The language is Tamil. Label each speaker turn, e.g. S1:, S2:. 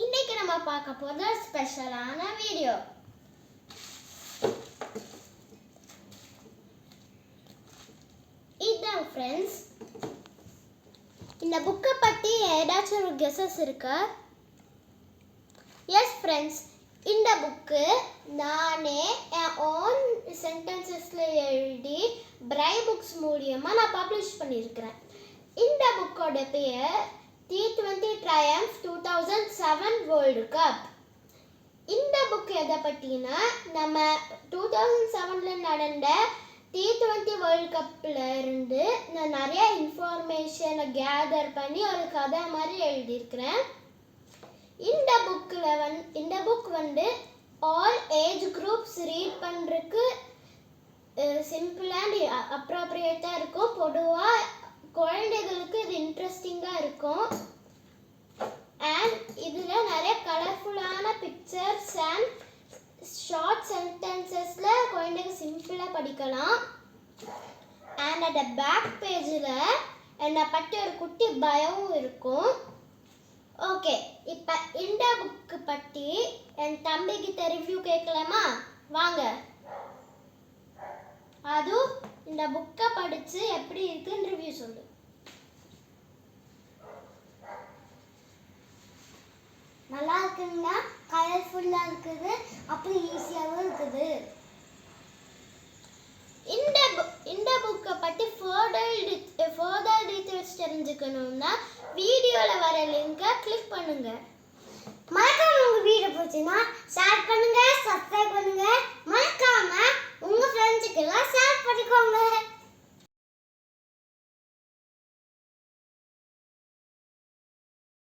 S1: இன்னைக்கு நம்ம பார்க்க போறது ஸ்பெஷலான வீடியோ. இதான் ஃப்ரெண்ட்ஸ், இந்த புக்கை பற்றி ஏதாச்சும் ஒரு கெஸஸ் இருக்கா? எஸ் ஃப்ரெண்ட்ஸ், இந்த புக்கு நானே என் ஓன் சென்டென்சஸில் எழுதி பிரை புக்ஸ் மூலியமாக நான் பப்ளிஷ் பண்ணியிருக்கிறேன். இந்த புக்கோட பேர் T20 Triumph 2007 World Cup. இந்த புக் எதை பற்றினா, நம்ம 2007 நடந்த T20 வேர்ல்ட் கப்பில் இருந்து நான் நிறைய இன்ஃபர்மேஷனை கேதர் பண்ணி ஒரு கதை மாதிரி எழுதியிருக்கிறேன். இந்த புக் வந்து ஆல் ஏஜ் குரூப்ஸ் ரீட் பண்ணுறதுக்கு சிம்பிள் அண்ட் அப்ரோப்ரியேட்டாக இருக்கும். பொதுவாக குழந்தைகளுக்கு இது இன்ட்ரெஸ்டிங்காக இருக்கும். அண்ட் இதில் நிறைய கலர்ஃபுல்லான பிக்சர்ஸ் அண்ட் ஷார்ட் சென்டென்சஸில் குழந்தைங்க சிம்பிளாக படிக்கலாம். அண்ட் அந்த பேக் பேஜில் என்னை பற்றி ஒரு குட்டி பயமும் இருக்கும். ஓகே, இப்போ இந்த புக்கு பற்றி என் தம்பிக்கிட்ட ரிவ்யூ கேட்கலாமா? வாங்க. அதுவும் இந்த புக்கை படித்து எப்படி இருக்குன்னு ரிவ்யூ சொல்லு.
S2: நல்லா இருக்குங்களா? கலர்ஃபுல்லாக இருக்குது, அப்புறம் ஈஸியாகவும் இருக்குது.
S1: இந்த புக்கை பற்றி ஃபர்தர் டீட்டெயில்ஸ் தெரிஞ்சுக்கணும்னா வீடியோவில் வர லிங்கை கிளிக் பண்ணுங்க.
S2: மறக்காம உங்கள் வீடியோ பிடிச்சுன்னா ஷேர் பண்ணுங்க, சப்ஸ்கிரைப் பண்ணுங்க. மறக்காம உங்கள் ஃப்ரெண்ட்ஸுக்கெல்லாம் ஷேர் பண்ணிக்கோங்க.